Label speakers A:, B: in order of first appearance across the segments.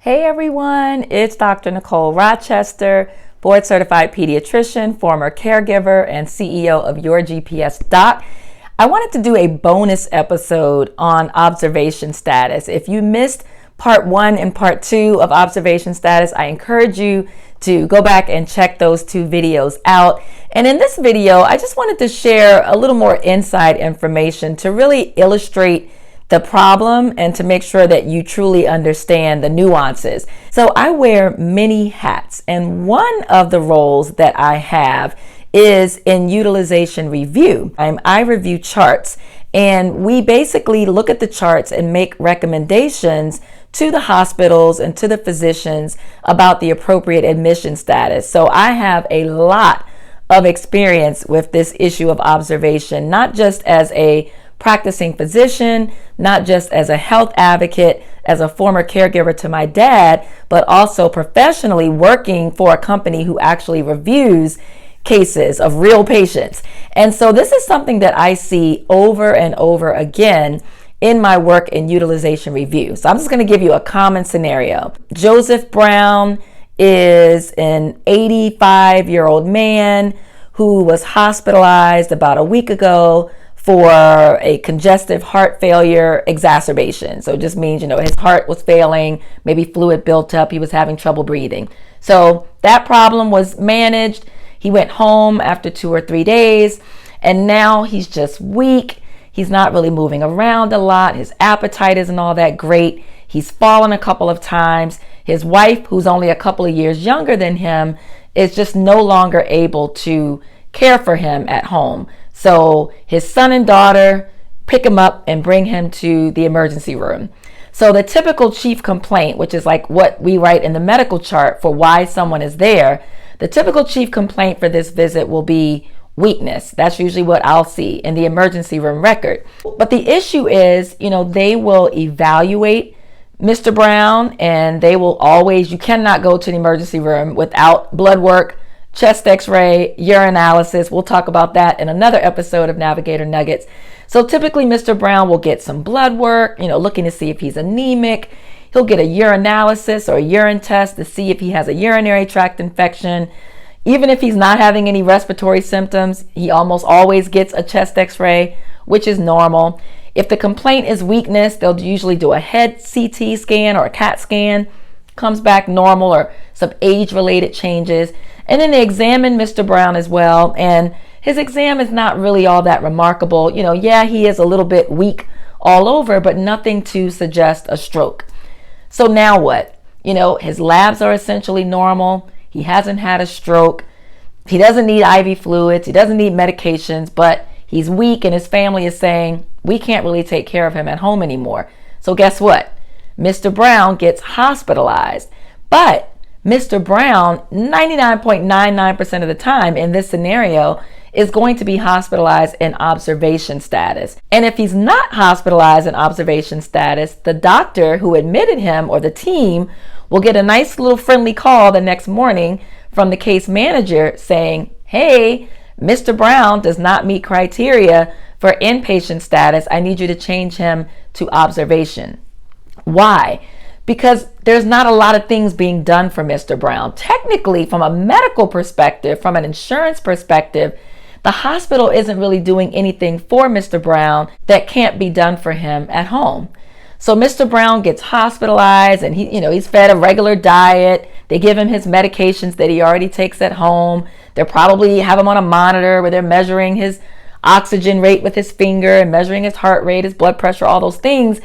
A: Hey everyone, it's Dr. Nicole Rochester, board certified pediatrician, former caregiver, and CEO of Your GPS Doc. I wanted to do a bonus episode on observation status. If you missed part 1 and part 2 of observation status, I encourage you to go back and check those 2 videos out. And in this video, I just wanted to share a little more inside information to really illustrate the problem and to make sure that you truly understand the nuances. So I wear many hats, and one of the roles that I have is in utilization review. I review charts, and we basically look at the charts and make recommendations to the hospitals and to the physicians about the appropriate admission status. So I have a lot of experience with this issue of observation, not just as a practicing physician, not just as a health advocate, as a former caregiver to my dad, but also professionally working for a company who actually reviews cases of real patients. And so this is something that I see over and over again in my work in utilization review. So I'm just going to give you a common scenario. Joseph Brown is an 85-year-old man who was hospitalized about a week ago for a congestive heart failure exacerbation. So it just means, his heart was failing, maybe fluid built up, he was having trouble breathing. So that problem was managed. He went home after 2 or 3 days, and now he's just weak. He's not really moving around a lot. His appetite isn't all that great. He's fallen a couple of times. His wife, who's only a couple of years younger than him, is just no longer able to care for him at home. So his son and daughter pick him up and bring him to the emergency room. So the typical chief complaint, which is like what we write in the medical chart for why someone is there, the typical chief complaint for this visit will be weakness. That's usually what I'll see in the emergency room record. But the issue is, they will evaluate Mr. Brown, and they will always, you cannot go to the emergency room without blood work, chest x-ray, urinalysis. We'll talk about that in another episode of Navigator Nuggets. So typically Mr. Brown will get some blood work, looking to see if he's anemic. He'll get a urinalysis or a urine test to see if he has a urinary tract infection. Even if he's not having any respiratory symptoms, he almost always gets a chest x-ray, which is normal. If the complaint is weakness, they'll usually do a head CT scan or a CAT scan, comes back normal, or some age-related changes. And then they examine Mr. Brown as well, and his exam is not really all that remarkable. He is a little bit weak all over, but nothing to suggest a stroke. So now what? His labs are essentially normal. He hasn't had a stroke. He doesn't need IV fluids. He doesn't need medications, but he's weak, and his family is saying, we can't really take care of him at home anymore. So guess what? Mr. Brown gets hospitalized. But Mr. Brown, 99.99% of the time in this scenario, is going to be hospitalized in observation status. And if he's not hospitalized in observation status, the doctor who admitted him or the team will get a nice little friendly call the next morning from the case manager saying, hey, Mr. Brown does not meet criteria for inpatient status. I need you to change him to observation. Why? Because there's not a lot of things being done for Mr. Brown. Technically, from a medical perspective, from an insurance perspective, the hospital isn't really doing anything for Mr. Brown that can't be done for him at home. So Mr. Brown gets hospitalized, and he's fed a regular diet. They give him his medications that he already takes at home. They'll probably have him on a monitor where they're measuring his oxygen rate with his finger and measuring his heart rate, his blood pressure, all those things.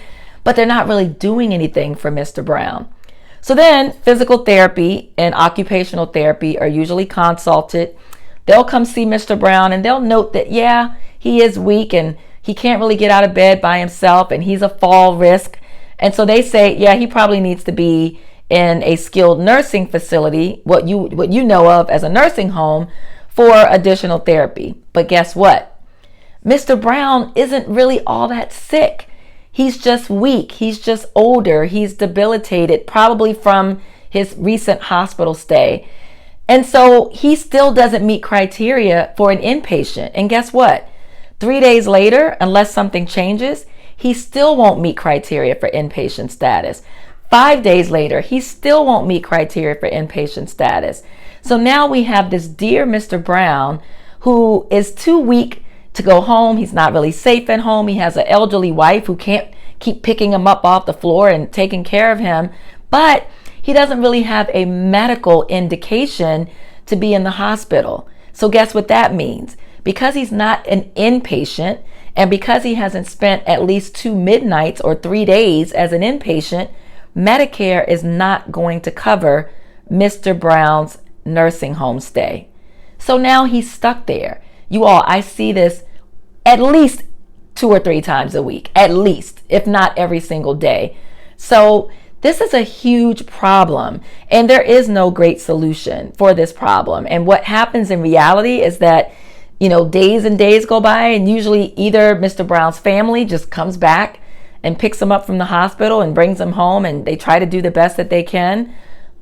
A: But they're not really doing anything for Mr. Brown. So then physical therapy and occupational therapy are usually consulted. They'll come see Mr. Brown, and they'll note that, he is weak and he can't really get out of bed by himself, and he's a fall risk. And so they say, he probably needs to be in a skilled nursing facility, what you know of as a nursing home, for additional therapy. But guess what? Mr. Brown isn't really all that sick. He's just weak. He's just older. He's debilitated, probably from his recent hospital stay. And so he still doesn't meet criteria for an inpatient. And guess what? 3 days later, unless something changes, he still won't meet criteria for inpatient status. 5 days later, he still won't meet criteria for inpatient status. So now we have this dear Mr. Brown who is too weak to go home. He's not really safe at home. He has an elderly wife who can't keep picking him up off the floor and taking care of him. But he doesn't really have a medical indication to be in the hospital. So guess what that means? Because he's not an inpatient, and because he hasn't spent at least 2 midnights or 3 days as an inpatient, Medicare is not going to cover Mr. Brown's nursing home stay. So now he's stuck there. You all, I see this at least 2 or 3 times a week, at least, if not every single day. So this is a huge problem, and there is no great solution for this problem. And what happens in reality is that, days and days go by, and usually either Mr. Brown's family just comes back and picks him up from the hospital and brings him home, and they try to do the best that they can.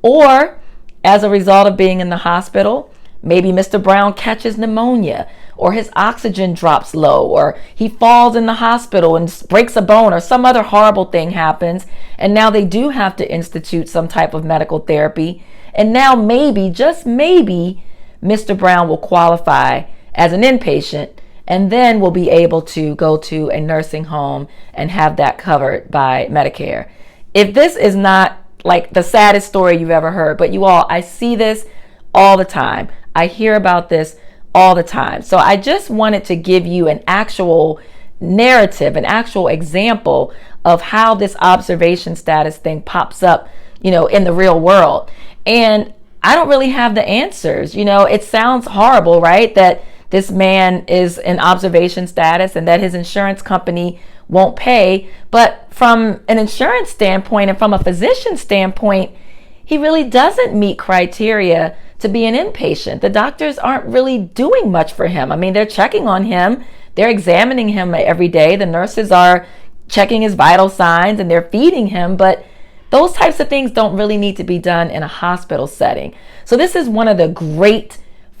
A: Or as a result of being in the hospital, maybe Mr. Brown catches pneumonia, or his oxygen drops low, or he falls in the hospital and breaks a bone, or some other horrible thing happens, and now they do have to institute some type of medical therapy. And now maybe, just maybe, Mr. Brown will qualify as an inpatient, and then will be able to go to a nursing home and have that covered by Medicare. If this is not like the saddest story you've ever heard, but you all, I see this all the time. I hear about this all the time. So I just wanted to give you an actual narrative, an actual example of how this observation status thing pops up, in the real world. And I don't really have the answers. It sounds horrible, right? That this man is in observation status and that his insurance company won't pay. But from an insurance standpoint and from a physician standpoint, he really doesn't meet criteria to be an inpatient. The doctors aren't really doing much for him. I mean, they're checking on him. They're examining him every day. The nurses are checking his vital signs and they're feeding him. But those types of things don't really need to be done in a hospital setting. So this is one of the great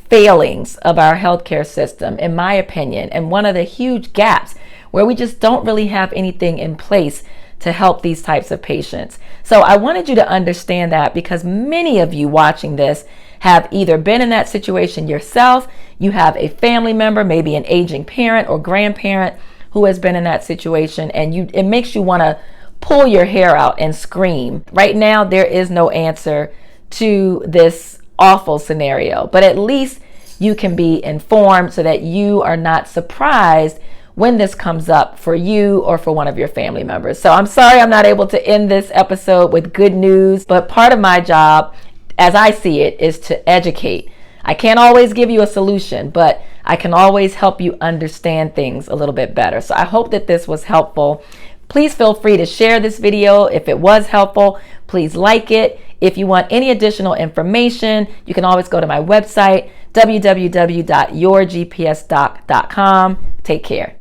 A: failings of our healthcare system, in my opinion, and one of the huge gaps where we just don't really have anything in place to help these types of patients. So I wanted you to understand that, because many of you watching this have either been in that situation yourself, you have a family member, maybe an aging parent or grandparent who has been in that situation, and it makes you want to pull your hair out and scream. Right now, there is no answer to this awful scenario, but at least you can be informed so that you are not surprised when this comes up for you or for one of your family members. So I'm sorry I'm not able to end this episode with good news, but part of my job, as I see it, is to educate. I can't always give you a solution, but I can always help you understand things a little bit better. So I hope that this was helpful. Please feel free to share this video if it was helpful. Please like it. If you want any additional information, you can always go to my website, www.yourgpsdoc.com. Take care.